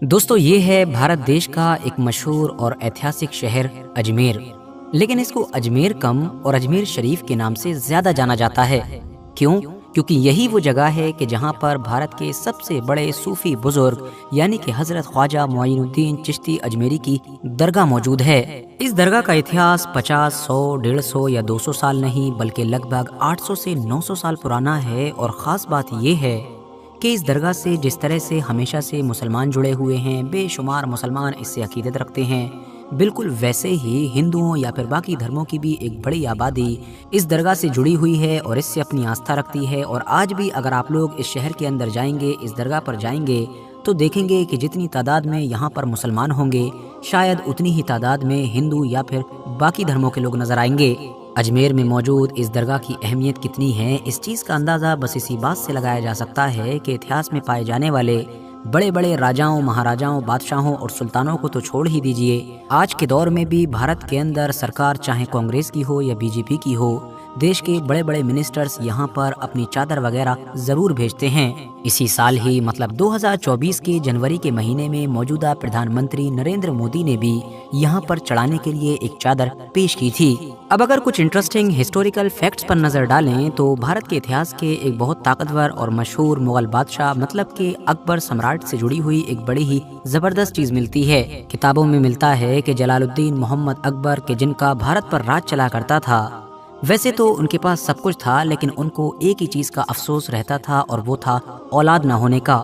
दोस्तों ये है भारत देश का एक मशहूर और ऐतिहासिक शहर अजमेर। लेकिन इसको अजमेर कम और अजमेर शरीफ के नाम से ज्यादा जाना जाता है। क्यों? क्योंकि यही वो जगह है कि जहाँ पर भारत के सबसे बड़े सूफी बुजुर्ग यानी कि हजरत ख्वाजा मुइनुद्दीन चिश्ती अजमेरी की दरगाह मौजूद है। इस दरगाह का इतिहास 50, 100, 150 या 200 साल नहीं बल्कि लगभग 800 से 900 साल पुराना है। और ख़ास बात ये है कि इस दरगाह से जिस तरह से हमेशा से मुसलमान जुड़े हुए हैं, बेशुमार मुसलमान इससे अकीदत रखते हैं, बिल्कुल वैसे ही हिंदुओं या फिर बाकी धर्मों की भी एक बड़ी आबादी इस दरगाह से जुड़ी हुई है और इससे अपनी आस्था रखती है। और आज भी अगर आप लोग इस शहर के अंदर जाएंगे, इस दरगाह पर जाएंगे, तो देखेंगे कि जितनी तादाद में यहाँ पर मुसलमान होंगे, शायद उतनी ही तादाद में हिंदू या फिर बाकी धर्मों के लोग नजर आएंगे। अजमेर में मौजूद इस दरगाह की अहमियत कितनी है, इस चीज़ का अंदाज़ा बस इसी बात से लगाया जा सकता है कि इतिहास में पाए जाने वाले बड़े बड़े राजाओं, महाराजाओं, बादशाहों और सुल्तानों को तो छोड़ ही दीजिए, आज के दौर में भी भारत के अंदर सरकार चाहे कांग्रेस की हो या बीजेपी की हो, देश के बड़े बड़े मिनिस्टर्स यहाँ पर अपनी चादर वगैरह जरूर भेजते हैं। इसी साल ही मतलब 2024 के जनवरी के महीने में मौजूदा प्रधानमंत्री नरेंद्र मोदी ने भी यहाँ पर चढ़ाने के लिए एक चादर पेश की थी। अब अगर कुछ इंटरेस्टिंग हिस्टोरिकल फैक्ट्स पर नजर डालें तो भारत के इतिहास के एक बहुत ताकतवर और मशहूर मुगल बादशाह मतलब के अकबर सम्राट से जुड़ी हुई एक बड़ी ही जबरदस्त चीज मिलती है। किताबों में मिलता है कि जलालुद्दीन मोहम्मद अकबर के जिनका भारत पर राज चला करता था, वैसे तो उनके पास सब कुछ था लेकिन उनको एक ही चीज का अफसोस रहता था और वो था औलाद ना होने का।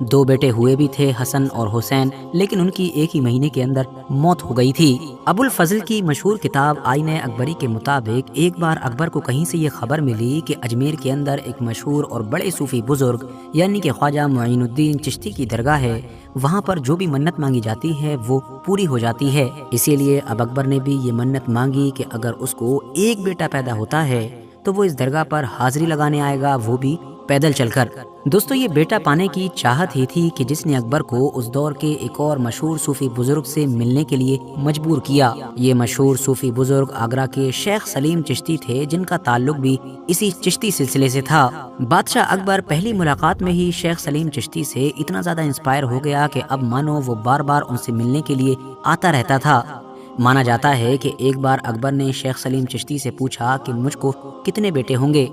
2 बेटे हुए भी थे, हसन और हुसैन, लेकिन उनकी एक ही महीने के अंदर मौत हो गई थी। अबुल फजल की मशहूर किताब आईने अकबरी के मुताबिक एक बार अकबर को कहीं से ये खबर मिली कि अजमेर के अंदर एक मशहूर और बड़े सूफी बुजुर्ग यानी कि ख्वाजा मुइनुद्दीन चिश्ती की दरगाह है, वहाँ पर जो भी मन्नत मांगी जाती है वो पूरी हो जाती है। इसीलिए अब अकबर ने भी ये मन्नत मांगी कि अगर उसको एक बेटा पैदा होता है तो वो इस दरगाह पर हाजिरी लगाने आएगा, वो भी पैदल चलकर। दोस्तों ये बेटा पाने की चाहत ही थी कि जिसने अकबर को उस दौर के एक और मशहूर सूफी बुजुर्ग से मिलने के लिए मजबूर किया। ये मशहूर सूफी बुजुर्ग आगरा के शेख सलीम चिश्ती थे, जिनका ताल्लुक भी इसी चिश्ती सिलसिले से था। बादशाह अकबर पहली मुलाकात में ही शेख सलीम चिश्ती से इतना ज्यादा इंस्पायर हो गया कि अब मानो वो बार बार उनसे मिलने के लिए आता रहता था। माना जाता है कि एक बार अकबर ने शेख सलीम चिश्ती से पूछा कि मुझको कितने बेटे होंगे।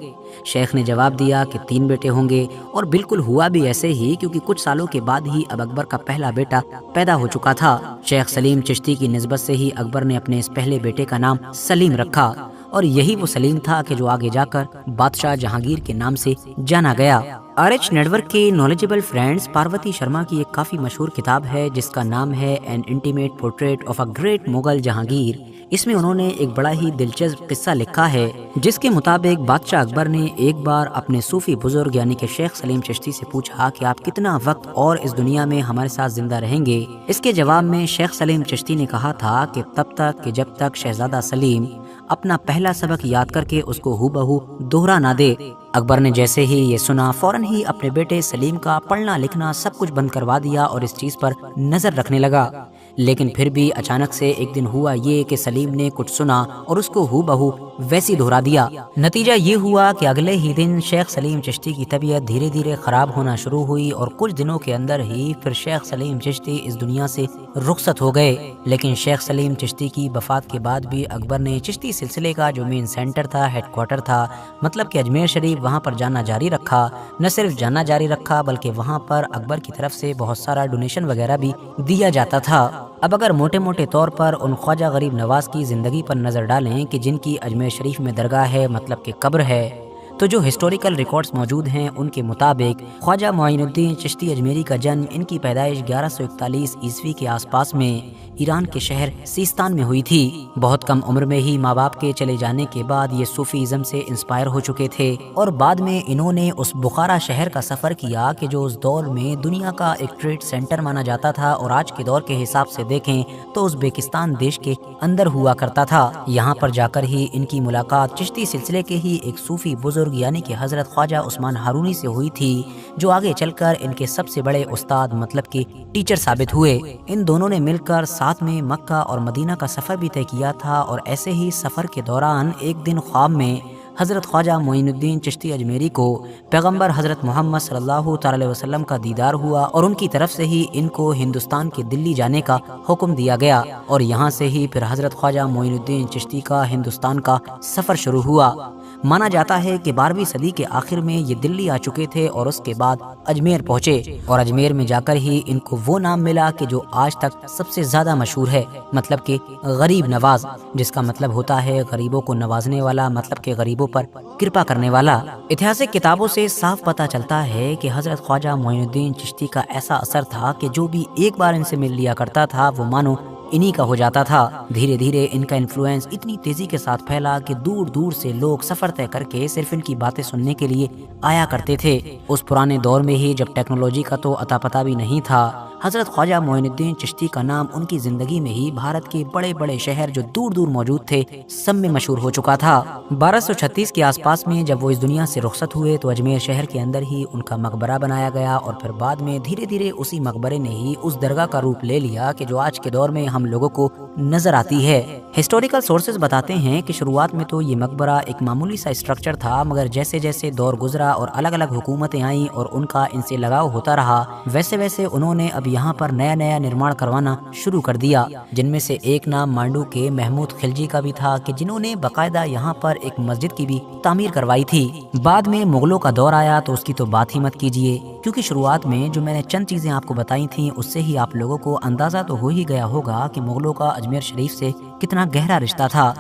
शेख ने जवाब दिया कि 3 बेटे होंगे और बिल्कुल हुआ भी ऐसे ही, क्योंकि कुछ सालों के बाद ही अब अकबर का पहला बेटा पैदा हो चुका था। शेख सलीम चिश्ती की निस्बत से ही अकबर ने अपने इस पहले बेटे का नाम सलीम रखा और यही वो सलीम था कि जो आगे जाकर बादशाह जहांगीर के नाम से जाना गया। RH नेटवर्क के नॉलेजेबल फ्रेंड्स पार्वती शर्मा की एक काफी मशहूर किताब है जिसका नाम है N intimate portrait of a great Mughal Jahangir. इसमें उन्होंने एक बड़ा ही दिलचस्प किस्सा लिखा है जिसके मुताबिक बादशाह अकबर ने एक बार अपने सूफी बुजुर्ग यानी कि शेख सलीम चिश्ती से पूछा कि आप कितना वक्त और इस दुनिया में हमारे साथ जिंदा रहेंगे। इसके जवाब में शेख सलीम चिश्ती ने कहा था कि तब तक कि जब तक शहजादा सलीम अपना पहला सबक याद करके उसको हूबहू दोहरा ना दे। अकबर ने जैसे ही ये सुना फौरन ही अपने बेटे सलीम का पढ़ना लिखना सब कुछ बंद करवा दिया और इस चीज पर नजर रखने लगा। लेकिन फिर भी अचानक से एक दिन हुआ ये कि सलीम ने कुछ सुना और उसको हूबहू वैसी दोहरा दिया। नतीजा ये हुआ कि अगले ही दिन शेख सलीम चिश्ती की तबीयत धीरे धीरे खराब होना शुरू हुई और कुछ दिनों के अंदर ही फिर शेख सलीम चिश्ती इस दुनिया से रुखसत हो गए। लेकिन शेख सलीम चिश्ती की वफात के बाद भी अकबर ने चिश्ती सिलसिले का जो मेन सेंटर था, हेडक्वार्टर था, मतलब कि अजमेर शरीफ, वहाँ पर जाना जारी रखा। न सिर्फ जाना जारी रखा बल्कि वहाँ पर अकबर की तरफ से बहुत सारा डोनेशन वगैरह भी दिया जाता था। अब अगर मोटे मोटे तौर पर उन ख्वाजा गरीब नवाज की जिंदगी पर नजर डालें कि जिनकी अजमेर शरीफ में दरगाह है, मतलब कि कब्र है, तो जो हिस्टोरिकल रिकॉर्ड्स मौजूद हैं उनके मुताबिक ख्वाजा मुइनुद्दीन चिश्ती अजमेरी का जन्म, इनकी पैदाइश 1141 ईस्वी के आसपास में ईरान के शहर सीस्तान में हुई थी। बहुत कम उम्र में ही माँ बाप के चले जाने के बाद ये सूफीज़म से इंस्पायर हो चुके थे और बाद में इन्होंने उस बुखारा शहर का सफ़र किया कि जो उस दौर में दुनिया का एक ट्रेड सेंटर माना जाता था और आज के दौर के हिसाब से देखें तो उज़्बेकिस्तान देश के अंदर हुआ करता था। यहाँ पर जाकर ही इनकी मुलाकात चिश्ती सिलसिले के ही एक सूफी बुजुर्ग यानी कि हजरत ख्वाजा उस्मान हारूनी से हुई थी, जो आगे चलकर इनके सबसे बड़े उस्ताद मतलब कि टीचर साबित हुए। इन दोनों ने मिलकर साथ में मक्का और मदीना का सफर भी तय किया था और ऐसे ही सफर के दौरान एक दिन ख्वाब में حضرت خواجہ معین الدین چشتی اجمیری کو پیغمبر حضرت محمد صلی اللہ تعالی وسلم کا دیدار ہوا اور ان کی طرف سے ہی ان کو ہندوستان کے دلی جانے کا حکم دیا گیا اور یہاں سے ہی پھر حضرت خواجہ معین الدین چشتی کا ہندوستان کا سفر شروع ہوا۔ مانا جاتا ہے کہ 12ویں صدی کے آخر میں یہ دلی آ چکے تھے اور اس کے بعد اجمیر پہنچے اور اجمیر میں جا کر ہی ان کو وہ نام ملا کہ جو آج تک سب سے زیادہ مشہور ہے، مطلب کہ غریب نواز، جس کا مطلب ہوتا ہے غریبوں کو نوازنے والا، مطلب کہ غریبوں پر کرپا کرنے والا۔ اتہاسک کتابوں سے صاف پتہ چلتا ہے کہ حضرت خواجہ معین الدین چشتی کا ایسا اثر تھا کہ جو بھی ایک بار ان سے مل لیا کرتا تھا وہ مانو انہی کا ہو جاتا تھا۔ دھیرے دھیرے ان کا انفلوئنس اتنی تیزی کے ساتھ پھیلا کہ دور دور سے لوگ سفر طے کر کے صرف ان کی باتیں سننے کے لیے آیا کرتے تھے۔ اس پرانے دور میں ہی جب ٹیکنالوجی کا تو اتا پتہ بھی نہیں تھا، حضرت خواجہ معین الدین چشتی کا نام ان کی زندگی میں ہی بھارت کے بڑے بڑے شہر جو دور دور موجود تھے سب میں مشہور ہو چکا تھا۔ 1236 کے آس پاس میں جب وہ اس دنیا سے رخصت ہوئے تو اجمیر شہر کے اندر ہی ان کا مقبرہ بنایا گیا اور پھر بعد میں دھیرے دھیرے اسی مقبرے نے ہی اس درگاہ کا روپ لے لیا کہ جو آج کے دور میں ہم لوگوں کو نظر آتی ہے۔ ہسٹوریکل سورسز بتاتے ہیں کہ شروعات میں تو یہ مقبرہ ایک معمولی سا اسٹرکچر تھا، مگر جیسے جیسے دور گزرا اور الگ الگ حکومتیں آئیں اور ان کا ان سے لگاؤ ہوتا رہا، ویسے ویسے انہوں نے اب یہاں پر نیا نیا نرمان کروانا شروع کر دیا، جن میں سے ایک نام مانڈو کے محمود خلجی کا بھی تھا کہ جنہوں نے باقاعدہ یہاں پر ایک مسجد کی بھی تعمیر کروائی تھی۔ بعد میں مغلوں کا دور آیا تو اس کی تو بات ہی مت کیجیے، کیونکہ شروعات میں جو میں نے چند چیزیں آپ کو بتائی تھیں اس سے ہی آپ لوگوں کو اندازہ تو ہو ہی گیا ہوگا کہ مغلوں کا اجمیر شریف سے کتنا گہرا رشتہ تھا۔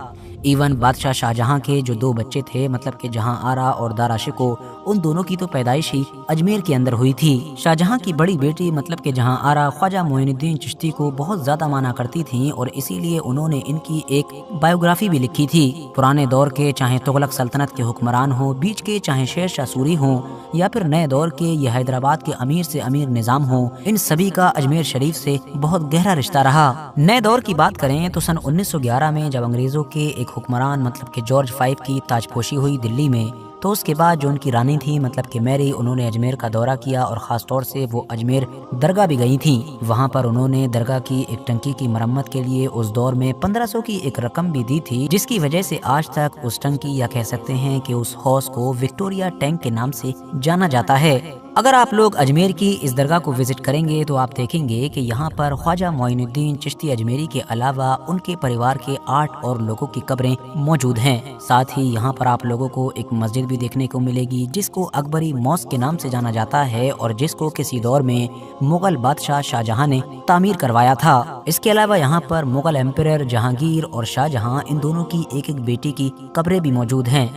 ایون بادشاہ شاہجہاں کے جو 2 بچے تھے، مطلب کہ جہاں آرا اور دارا شکو، ان دونوں کی تو پیدائش ہی اجمیر کے اندر ہوئی تھی۔ شاہجہاں کی بڑی بیٹی مطلب کہ جہاں آرا خواجہ معین الدین چشتی کو بہت زیادہ مانا کرتی تھیں اور اسی لیے انہوں نے ان کی ایک بایوگرافی بھی لکھی تھی۔ پرانے دور کے چاہے تغلق سلطنت کے حکمران ہوں، بیچ کے چاہے شیر شاہ سوری ہوں، یا پھر نئے دور کے یہ حیدرآباد کے امیر سے امیر نظام ہوں، ان سبھی کا اجمیر شریف سے بہت گہرا رشتہ رہا۔ نئے دور کی بات کریں تو سن 1911 میں جب انگریزوں کے ایک حکمران مطلب کہ جارج 5 کی تاج پوشی ہوئی دلی میں، تو اس کے بعد جو ان کی رانی تھی مطلب کہ میری، انہوں نے اجمیر کا دورہ کیا اور خاص طور سے وہ اجمیر درگاہ بھی گئی تھیں۔ وہاں پر انہوں نے درگاہ کی ایک ٹنکی کی مرمت کے لیے اس دور میں 1500 کی ایک رقم بھی دی تھی، جس کی وجہ سے آج تک اس ٹنکی یا کہہ سکتے ہیں کہ اس حوض کو وکٹوریا ٹینک کے نام سے جانا جاتا ہے۔ اگر آپ لوگ اجمیر کی اس درگاہ کو وزٹ کریں گے تو آپ دیکھیں گے کہ یہاں پر خواجہ معین الدین چشتی اجمیری کے علاوہ ان کے پریوار کے 8 اور لوگوں کی قبریں موجود ہیں۔ ساتھ ہی یہاں پر آپ لوگوں کو ایک مسجد بھی دیکھنے کو ملے گی جس کو اکبری موسک کے نام سے جانا جاتا ہے اور جس کو کسی دور میں مغل بادشاہ شاہجہاں نے تعمیر کروایا تھا۔ اس کے علاوہ یہاں پر مغل ایمپرر جہانگیر اور شاہجہاں ان دونوں کی ایک ایک بیٹی کی قبریں بھی موجود ہیں۔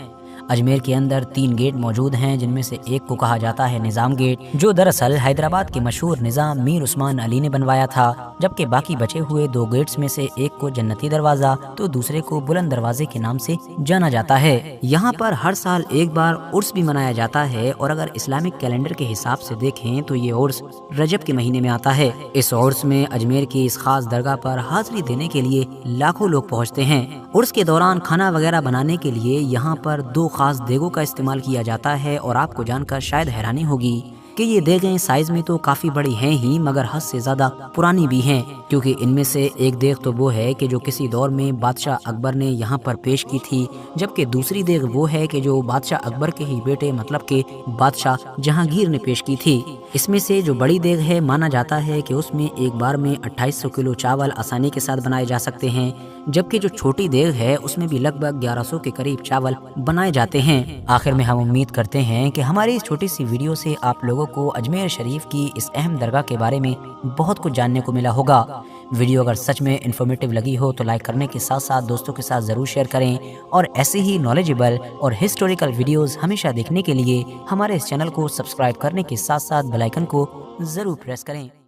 اجمیر کے اندر 3 گیٹ موجود ہیں، جن میں سے ایک کو کہا جاتا ہے نظام گیٹ، جو دراصل حیدرآباد کے مشہور نظام میر عثمان علی نے بنوایا تھا، جبکہ باقی بچے ہوئے 2 گیٹس میں سے ایک کو جنتی دروازہ تو دوسرے کو بلند دروازے کے نام سے جانا جاتا ہے۔ یہاں پر ہر سال ایک بار عرس بھی منایا جاتا ہے اور اگر اسلامک کیلنڈر کے حساب سے دیکھیں تو یہ عرس رجب کے مہینے میں آتا ہے۔ اس عرس میں اجمیر کی اس خاص درگاہ پر حاضری دینے کے لیے لاکھوں لوگ پہنچتے ہیں۔ عرس کے دوران کھانا وغیرہ بنانے کے لیے یہاں پر 2 خاص دیگوں کا استعمال کیا جاتا ہے اور آپ کو جان کر شاید حیرانی ہوگی کہ یہ دیگیں سائز میں تو کافی بڑی ہیں ہی مگر حد سے زیادہ پرانی بھی ہیں، کیونکہ ان میں سے ایک دیگ تو وہ ہے کہ جو کسی دور میں بادشاہ اکبر نے یہاں پر پیش کی تھی، جبکہ دوسری دیگ وہ ہے کہ جو بادشاہ اکبر کے ہی بیٹے مطلب کہ بادشاہ جہانگیر نے پیش کی تھی۔ اس میں سے جو بڑی دیگ ہے مانا جاتا ہے کہ اس میں ایک بار میں 2800 کلو چاول آسانی کے ساتھ بنائے جا سکتے ہیں، جبکہ جو چھوٹی دیگ ہے اس میں بھی لگ بھگ 1100 کے قریب چاول بنائے جاتے ہیں۔ آخر میں ہم امید کرتے ہیں کہ ہماری اس چھوٹی سی ویڈیو سے آپ لوگوں کو اجمیر شریف کی اس اہم درگاہ کے بارے میں بہت کچھ جاننے کو ملا ہوگا۔ ویڈیو اگر سچ میں انفارمیٹیو لگی ہو تو لائک کرنے کے ساتھ ساتھ دوستوں کے ساتھ ضرور شیئر کریں، اور ایسے ہی نالجبل اور ہسٹوریکل ویڈیوز ہمیشہ دیکھنے کے لیے ہمارے اس چینل کو سبسکرائب کرنے کے ساتھ ساتھ بیل آئیکن کو ضرور پریس کریں۔